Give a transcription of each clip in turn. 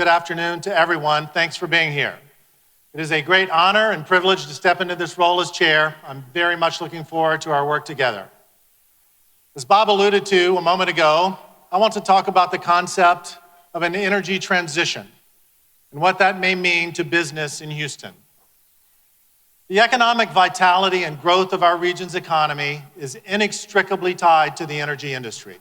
good afternoon to everyone. Thanks for being here. It is a great honor and privilege to step into this role as chair. I'm very much looking forward to our work together. As Bob alluded to a moment ago, I want to talk about the concept of an energy transition and what that may mean to business in Houston. The economic vitality and growth of our region's economy is inextricably tied to the energy industry.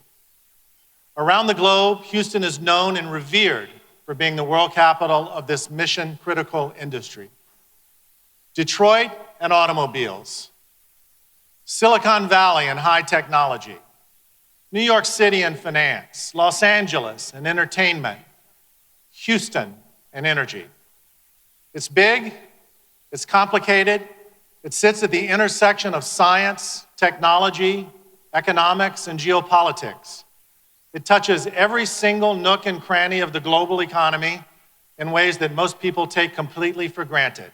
Around the globe, Houston is known and revered for being the world capital of this mission-critical industry. Detroit and automobiles, Silicon Valley and high technology, New York City and finance, Los Angeles and entertainment, Houston and energy. It's big, it's complicated, it sits at the intersection of science, technology, economics, and geopolitics. It touches every single nook and cranny of the global economy in ways that most people take completely for granted.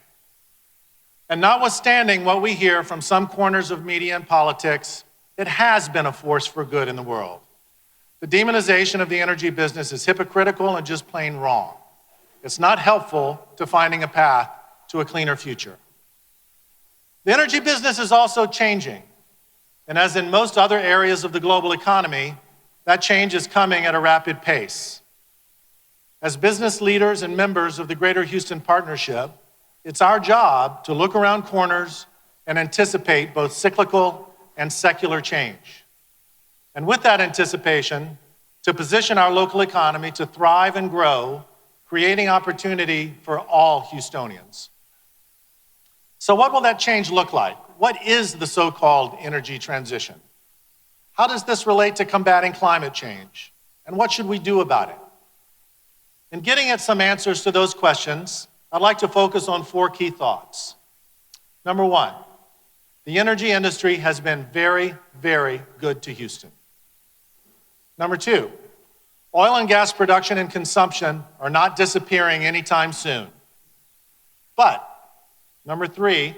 And notwithstanding what we hear from some corners of media and politics, it has been a force for good in the world. The demonization of the energy business is hypocritical and just plain wrong. It's not helpful to finding a path to a cleaner future. The energy business is also changing. And as in most other areas of the global economy, that change is coming at a rapid pace. As business leaders and members of the Greater Houston Partnership, it's our job to look around corners and anticipate both cyclical and secular change. And with that anticipation, to position our local economy to thrive and grow, creating opportunity for all Houstonians. So what will that change look like? What is the so-called energy transition? How does this relate to combating climate change? And what should we do about it? In getting at some answers to those questions, I'd like to focus on 4 key thoughts. Number 1, the energy industry has been very, very good to Houston. Number 2, oil and gas production and consumption are not disappearing anytime soon. But, number 3,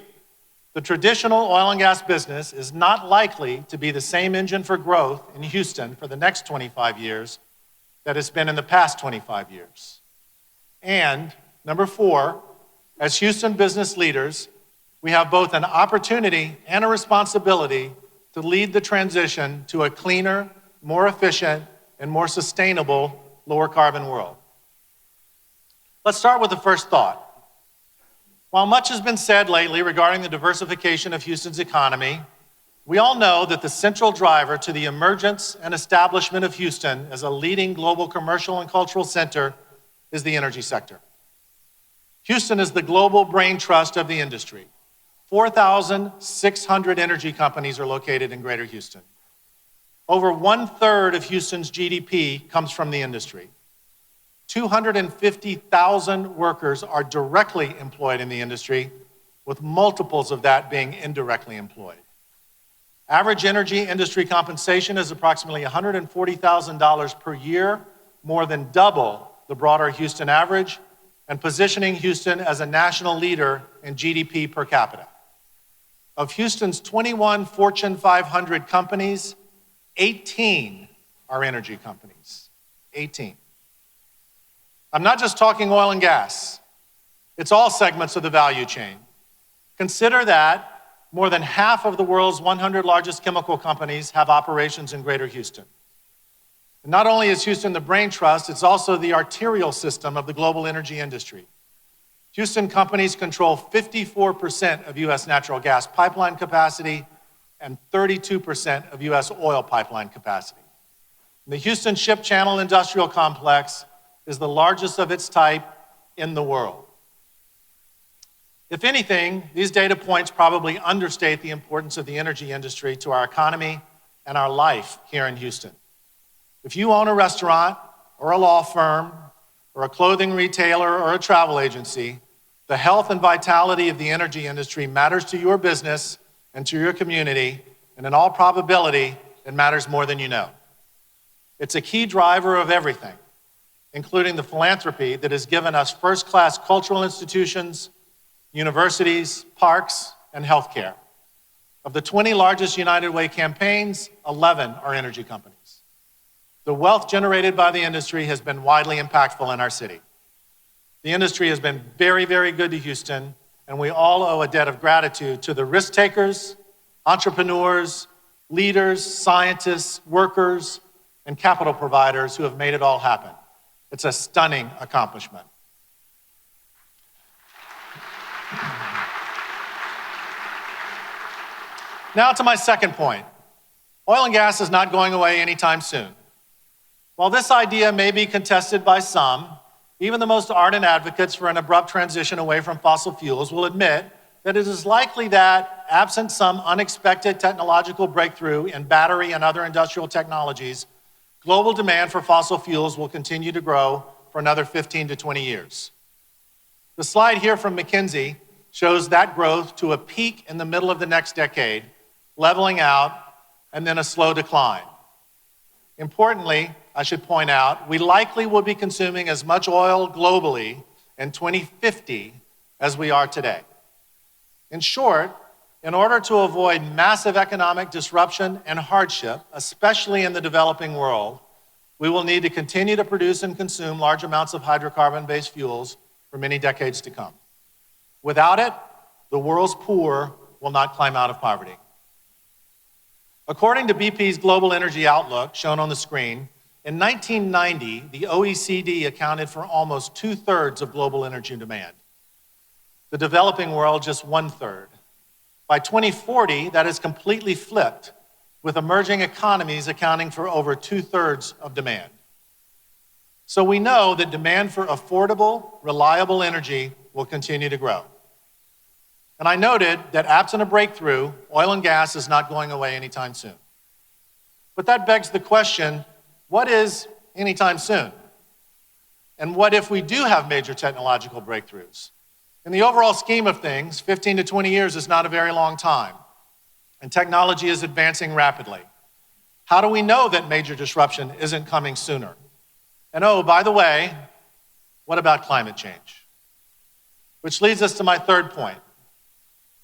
the traditional oil and gas business is not likely to be the same engine for growth in Houston for the next 25 years that it's been in the past 25 years. And number 4, as Houston business leaders, we have both an opportunity and a responsibility to lead the transition to a cleaner, more efficient, and more sustainable, lower carbon world. Let's start with the first thought. While much has been said lately regarding the diversification of Houston's economy, we all know that the central driver to the emergence and establishment of Houston as a leading global commercial and cultural center is the energy sector. Houston is the global brain trust of the industry. 4,600 energy companies are located in Greater Houston. Over 1/3 of Houston's GDP comes from the industry. 250,000 workers are directly employed in the industry, with multiples of that being indirectly employed. Average energy industry compensation is approximately $140,000 per year, more than double the broader Houston average, and positioning Houston as a national leader in GDP per capita. Of Houston's 21 Fortune 500 companies, 18 are energy companies. 18. I'm not just talking oil and gas. It's all segments of the value chain. Consider that more than half of the world's 100 largest chemical companies have operations in Greater Houston. And not only is Houston the brain trust, it's also the arterial system of the global energy industry. Houston companies control 54% of U.S. natural gas pipeline capacity and 32% of U.S. oil pipeline capacity. The Houston Ship Channel Industrial Complex is the largest of its type in the world. If anything, these data points probably understate the importance of the energy industry to our economy and our life here in Houston. If you own a restaurant or a law firm or a clothing retailer or a travel agency, the health and vitality of the energy industry matters to your business and to your community, and in all probability, it matters more than you know. It's a key driver of everything, including the philanthropy that has given us first-class cultural institutions, universities, parks, and healthcare. Of the 20 largest United Way campaigns, 11 are energy companies. The wealth generated by the industry has been widely impactful in our city. The industry has been very, very good to Houston, and we all owe a debt of gratitude to the risk takers, entrepreneurs, leaders, scientists, workers, and capital providers who have made it all happen. It's a stunning accomplishment. Now to my second point. Oil and gas is not going away anytime soon. While this idea may be contested by some, even the most ardent advocates for an abrupt transition away from fossil fuels will admit that it is likely that, absent some unexpected technological breakthrough in battery and other industrial technologies, global demand for fossil fuels will continue to grow for another 15 to 20 years. The slide here from McKinsey shows that growth to a peak in the middle of the next decade, leveling out, and then a slow decline. Importantly, I should point out, we likely will be consuming as much oil globally in 2050 as we are today. In short, in order to avoid massive economic disruption and hardship, especially in the developing world, we will need to continue to produce and consume large amounts of hydrocarbon-based fuels for many decades to come. Without it, the world's poor will not climb out of poverty. According to BP's Global Energy Outlook, shown on the screen, in 1990, the OECD accounted for almost 2/3 of global energy demand. The developing world just 1/3. By 2040, that is completely flipped, with emerging economies accounting for over 2/3 of demand. So we know that demand for affordable, reliable energy will continue to grow. And I noted that absent a breakthrough, oil and gas is not going away anytime soon. But that begs the question, what is anytime soon? And what if we do have major technological breakthroughs? In the overall scheme of things, 15 to 20 years is not a very long time, and technology is advancing rapidly. How do we know that major disruption isn't coming sooner? And oh, by the way, what about climate change? Which leads us to my third point.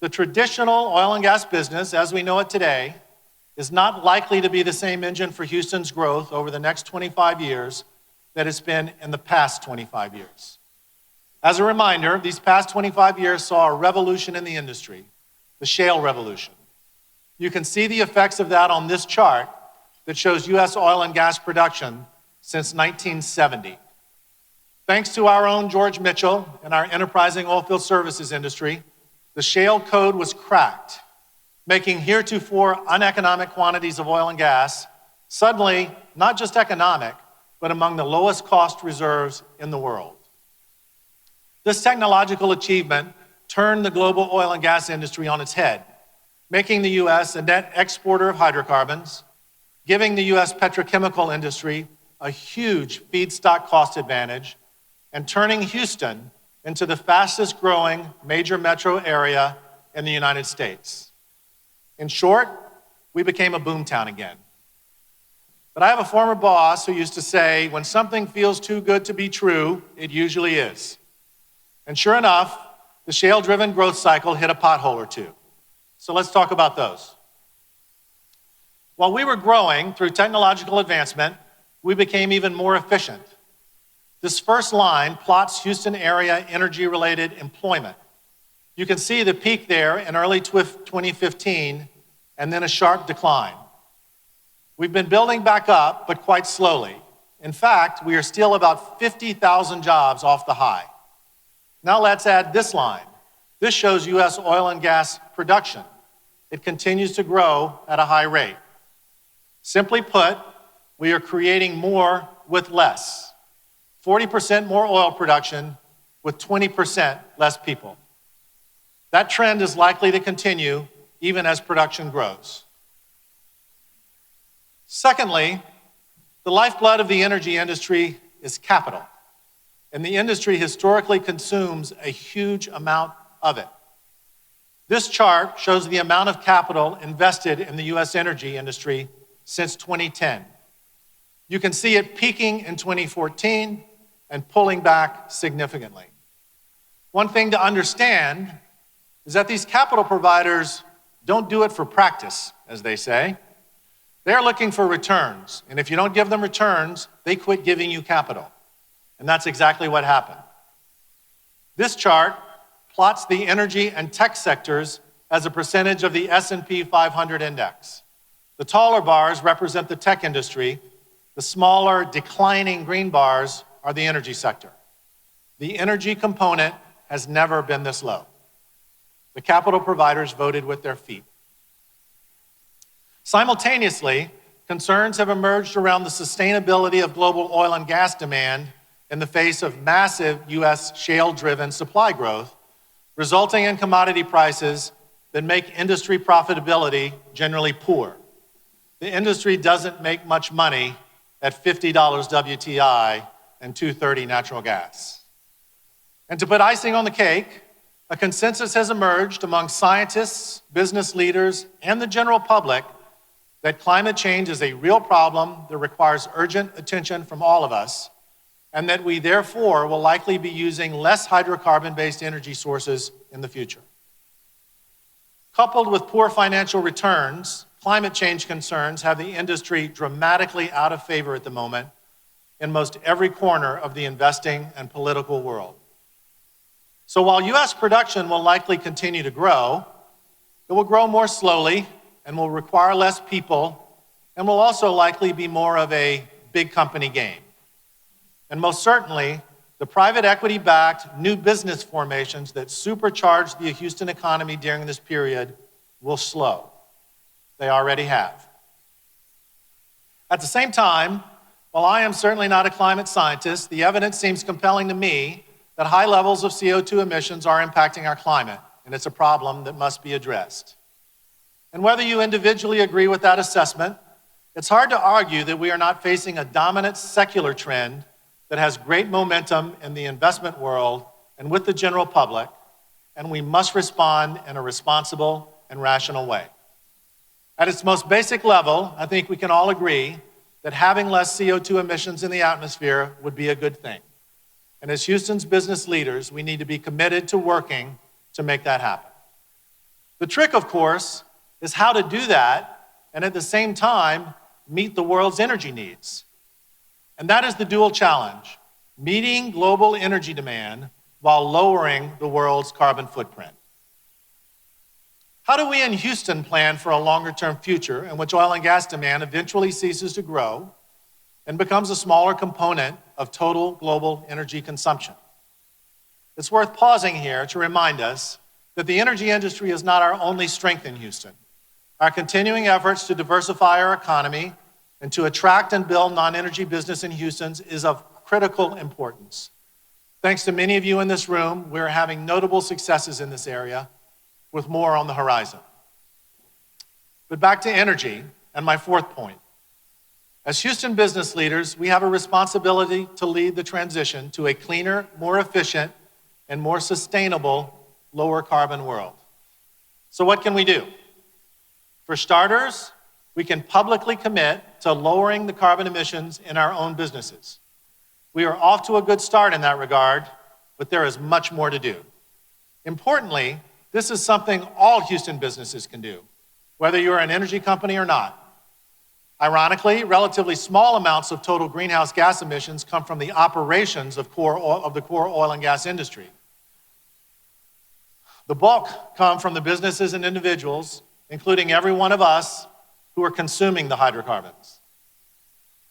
The traditional oil and gas business, as we know it today, is not likely to be the same engine for Houston's growth over the next 25 years that it's been in the past 25 years. As a reminder, these past 25 years saw a revolution in the industry, the shale revolution. You can see the effects of that on this chart that shows U.S. oil and gas production since 1970. Thanks to our own George Mitchell and our enterprising oilfield services industry, the shale code was cracked, making heretofore uneconomic quantities of oil and gas suddenly not just economic, but among the lowest cost reserves in the world. This technological achievement turned the global oil and gas industry on its head, making the U.S. a net exporter of hydrocarbons, giving the U.S. petrochemical industry a huge feedstock cost advantage, and turning Houston into the fastest growing major metro area in the United States. In short, we became a boomtown again. But I have a former boss who used to say, when something feels too good to be true, it usually is. And sure enough, the shale-driven growth cycle hit a pothole or two. So let's talk about those. While we were growing through technological advancement, we became even more efficient. This first line plots Houston area energy-related employment. You can see the peak there in early 2015, and then a sharp decline. We've been building back up, but quite slowly. In fact, we are still about 50,000 jobs off the high. Now let's add this line. This shows U.S. oil and gas production. It continues to grow at a high rate. Simply put, we are creating more with less. 40% more oil production with 20% less people. That trend is likely to continue even as production grows. Secondly, the lifeblood of the energy industry is capital, and the industry historically consumes a huge amount of it. This chart shows the amount of capital invested in the U.S. energy industry since 2010. You can see it peaking in 2014 and pulling back significantly. One thing to understand is that these capital providers don't do it for practice, as they say. They're looking for returns, and if you don't give them returns, they quit giving you capital. And that's exactly what happened. This chart plots the energy and tech sectors as a percentage of the S&P 500 index. The taller bars represent the tech industry. The smaller, declining green bars are the energy sector. The energy component has never been this low. The capital providers voted with their feet. Simultaneously, concerns have emerged around the sustainability of global oil and gas demand in the face of massive US shale-driven supply growth, resulting in commodity prices that make industry profitability generally poor. The industry doesn't make much money at $50 WTI and $2.30 natural gas. And to put icing on the cake, a consensus has emerged among scientists, business leaders, and the general public that climate change is a real problem that requires urgent attention from all of us, and that we therefore will likely be using less hydrocarbon-based energy sources in the future. Coupled with poor financial returns, climate change concerns have the industry dramatically out of favor at the moment in most every corner of the investing and political world. So while US production will likely continue to grow, it will grow more slowly and will require less people, and will also likely be more of a big company game. And most certainly, the private equity-backed new business formations that supercharged the Houston economy during this period will slow. They already have. At the same time, while I am certainly not a climate scientist, the evidence seems compelling to me that high levels of CO2 emissions are impacting our climate, and it's a problem that must be addressed. And whether you individually agree with that assessment, it's hard to argue that we are not facing a dominant secular trend that has great momentum in the investment world and with the general public, and we must respond in a responsible and rational way. At its most basic level, I think we can all agree that having less CO2 emissions in the atmosphere would be a good thing. And as Houston's business leaders, we need to be committed to working to make that happen. The trick, of course, is how to do that and at the same time meet the world's energy needs. And that is the dual challenge: meeting global energy demand while lowering the world's carbon footprint. How do we in Houston plan for a longer-term future in which oil and gas demand eventually ceases to grow and becomes a smaller component of total global energy consumption? It's worth pausing here to remind us that the energy industry is not our only strength in Houston. Our continuing efforts to diversify our economy and to attract and build non-energy business in Houston is of critical importance. Thanks to many of you in this room, we're having notable successes in this area, with more on the horizon. But back to energy and my fourth point. As Houston business leaders, we have a responsibility to lead the transition to a cleaner, more efficient, and more sustainable, lower carbon world. So what can we do? For starters, we can publicly commit to lowering the carbon emissions in our own businesses. We are off to a good start in that regard, but there is much more to do. Importantly, this is something all Houston businesses can do, whether you're an energy company or not. Ironically, relatively small amounts of total greenhouse gas emissions come from the operations of the core oil and gas industry. The bulk come from the businesses and individuals, including every one of us, who are consuming the hydrocarbons.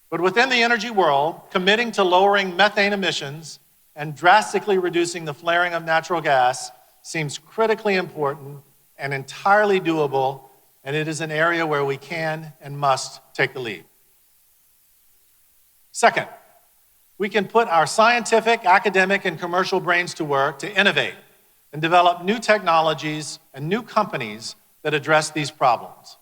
But within the energy world, committing to lowering methane emissions and drastically reducing the flaring of natural gas seems critically important and entirely doable, and it is an area where we can and must take the lead. Second, we can put our scientific, academic, and commercial brains to work to innovate and develop new technologies and new companies that address these problems.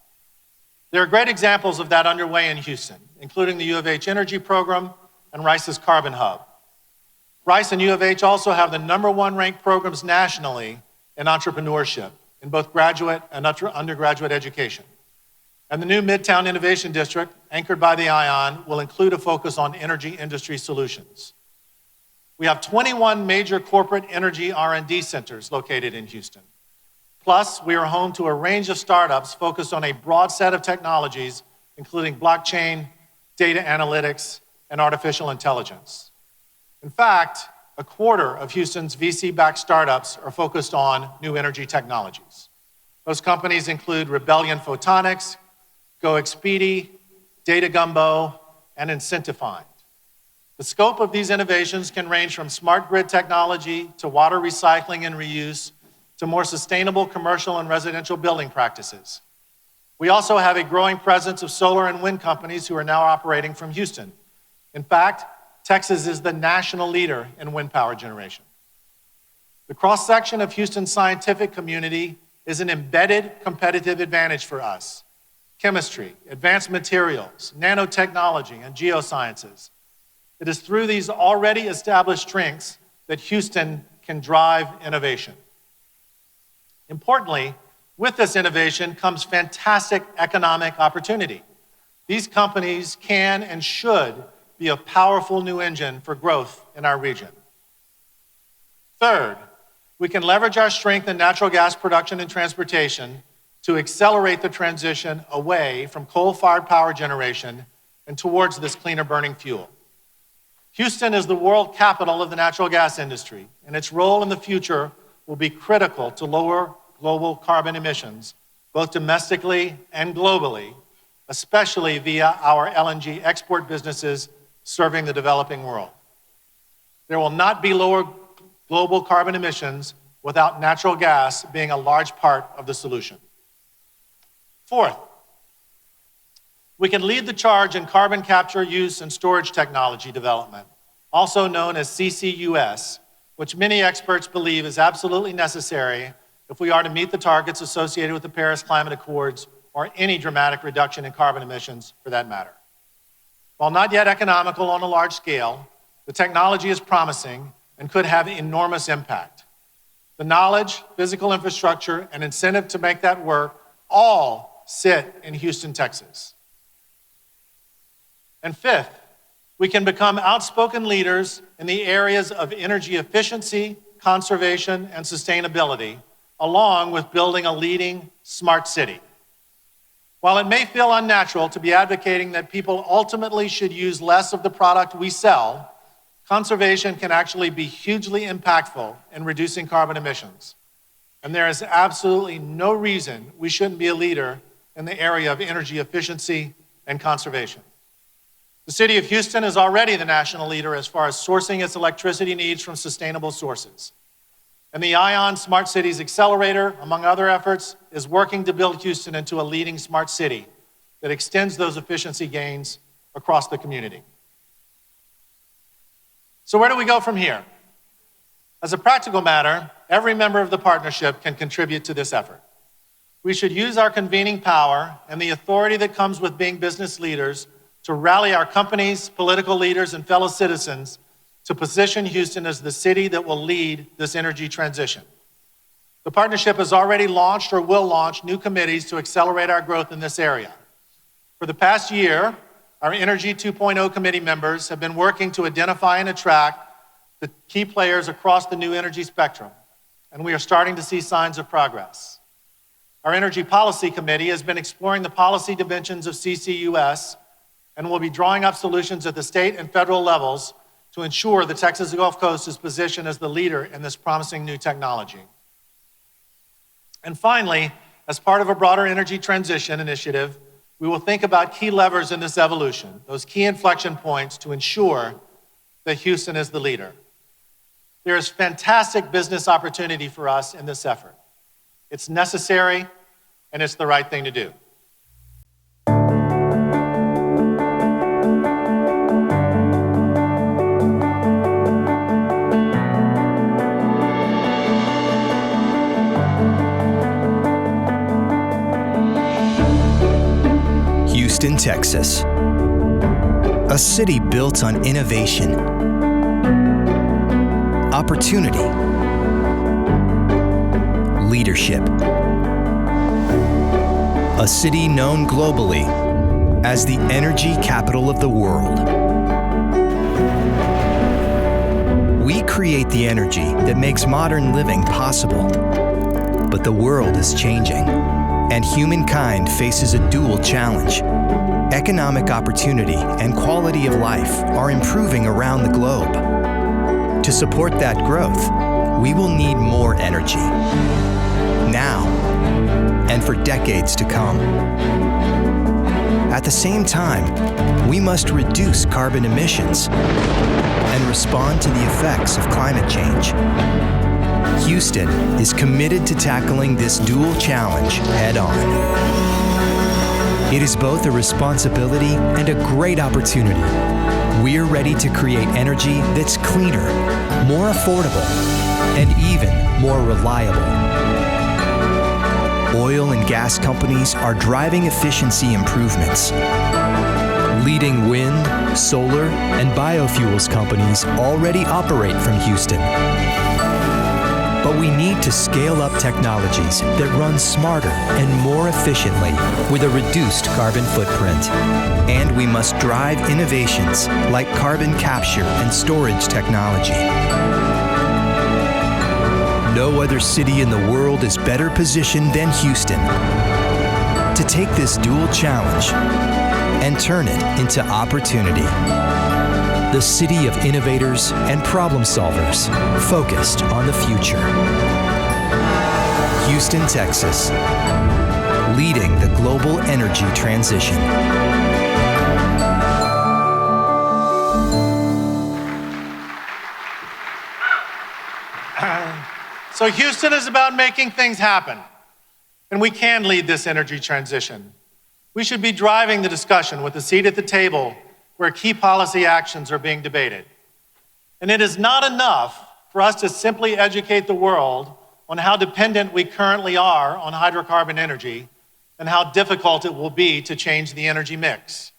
There are great examples of that underway in Houston, including the U of H Energy Program and Rice's Carbon Hub. Rice and U of H also have the #1 ranked programs nationally in entrepreneurship in both graduate and undergraduate education. And the new Midtown Innovation District, anchored by the ION, will include a focus on energy industry solutions. We have 21 major corporate energy R&D centers located in Houston. Plus, we are home to a range of startups focused on a broad set of technologies, including blockchain, data analytics, and artificial intelligence. In fact, a quarter of Houston's VC-backed startups are focused on new energy technologies. Those companies include Rebellion Photonics, GoExpedi, Data Gumbo, and Incentifind. The scope of these innovations can range from smart grid technology to water recycling and reuse to more sustainable commercial and residential building practices. We also have a growing presence of solar and wind companies who are now operating from Houston. In fact, Texas is the national leader in wind power generation. The cross-section of Houston's scientific community is an embedded competitive advantage for us. Chemistry, advanced materials, nanotechnology, and geosciences. It is through these already established strengths that Houston can drive innovation. Importantly, with this innovation comes fantastic economic opportunity. These companies can and should be a powerful new engine for growth in our region. Third, we can leverage our strength in natural gas production and transportation to accelerate the transition away from coal-fired power generation and towards this cleaner burning fuel. Houston is the world capital of the natural gas industry, and its role in the future will be critical to lower global carbon emissions, both domestically and globally, especially via our LNG export businesses serving the developing world. There will not be lower global carbon emissions without natural gas being a large part of the solution. Fourth, we can lead the charge in carbon capture, use, and storage technology development, also known as CCUS, which many experts believe is absolutely necessary if we are to meet the targets associated with the Paris Climate Accords or any dramatic reduction in carbon emissions for that matter. While not yet economical on a large scale, the technology is promising and could have enormous impact. The knowledge, physical infrastructure, and incentive to make that work all sit in Houston, Texas. And fifth, we can become outspoken leaders in the areas of energy efficiency, conservation, and sustainability, along with building a leading smart city. While it may feel unnatural to be advocating that people ultimately should use less of the product we sell, conservation can actually be hugely impactful in reducing carbon emissions. And there is absolutely no reason we shouldn't be a leader in the area of energy efficiency and conservation. The city of Houston is already the national leader as far as sourcing its electricity needs from sustainable sources. And the ION Smart Cities Accelerator, among other efforts, is working to build Houston into a leading smart city that extends those efficiency gains across the community. So where do we go from here? As a practical matter, every member of the partnership can contribute to this effort. We should use our convening power and the authority that comes with being business leaders to rally our companies, political leaders, and fellow citizens to position Houston as the city that will lead this energy transition. The partnership has already launched or will launch new committees to accelerate our growth in this area. For the past year, our Energy 2.0 committee members have been working to identify and attract the key players across the new energy spectrum, and we are starting to see signs of progress. Our Energy Policy Committee has been exploring the policy dimensions of CCUS and will be drawing up solutions at the state and federal levels to ensure the Texas Gulf Coast is positioned as the leader in this promising new technology. And finally, as part of a broader energy transition initiative, we will think about key levers in this evolution, those key inflection points to ensure that Houston is the leader. There is fantastic business opportunity for us in this effort. It's necessary, and it's the right thing to do. Houston, Texas. A city built on innovation, opportunity, leadership. A city known globally as the energy capital of the world. We create the energy that makes modern living possible. But the world is changing, and humankind faces a dual challenge. Economic opportunity and quality of life are improving around the globe. To support that growth, we will need more energy. Now, and for decades to come. At the same time, we must reduce carbon emissions and respond to the effects of climate change. Houston is committed to tackling this dual challenge head-on. It is both a responsibility and a great opportunity. We're ready to create energy that's cleaner, more affordable, and even more reliable. Oil and gas companies are driving efficiency improvements. Leading wind, solar, and biofuels companies already operate from Houston. But we need to scale up technologies that run smarter and more efficiently with a reduced carbon footprint. And we must drive innovations like carbon capture and storage technology. No other city in the world is better positioned than Houston to take this dual challenge and turn it into opportunity. The city of innovators and problem solvers focused on the future. Houston, Texas, leading the global energy transition. So Houston is about making things happen, and we can lead this energy transition. We should be driving the discussion with a seat at the table where key policy actions are being debated. And it is not enough for us to simply educate the world on how dependent we currently are on hydrocarbon energy and how difficult it will be to change the energy mix.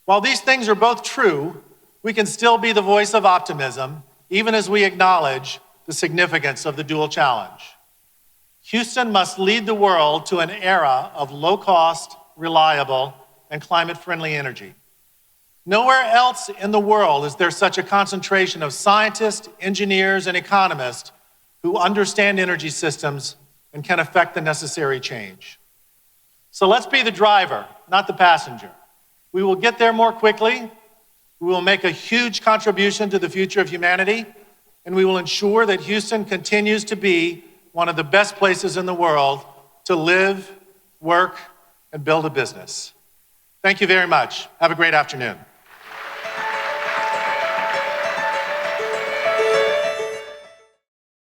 While these things are both true, we can still be the voice of optimism, even as we acknowledge the significance of the dual challenge. Houston must lead the world to an era of low-cost, reliable, and climate-friendly energy. Nowhere else in the world is there such a concentration of scientists, engineers, and economists who understand energy systems and can effect the necessary change. So let's be the driver, not the passenger. We will get there more quickly, we will make a huge contribution to the future of humanity, and we will ensure that Houston continues to be one of the best places in the world to live, work, and build a business. Thank you very much. Have a great afternoon.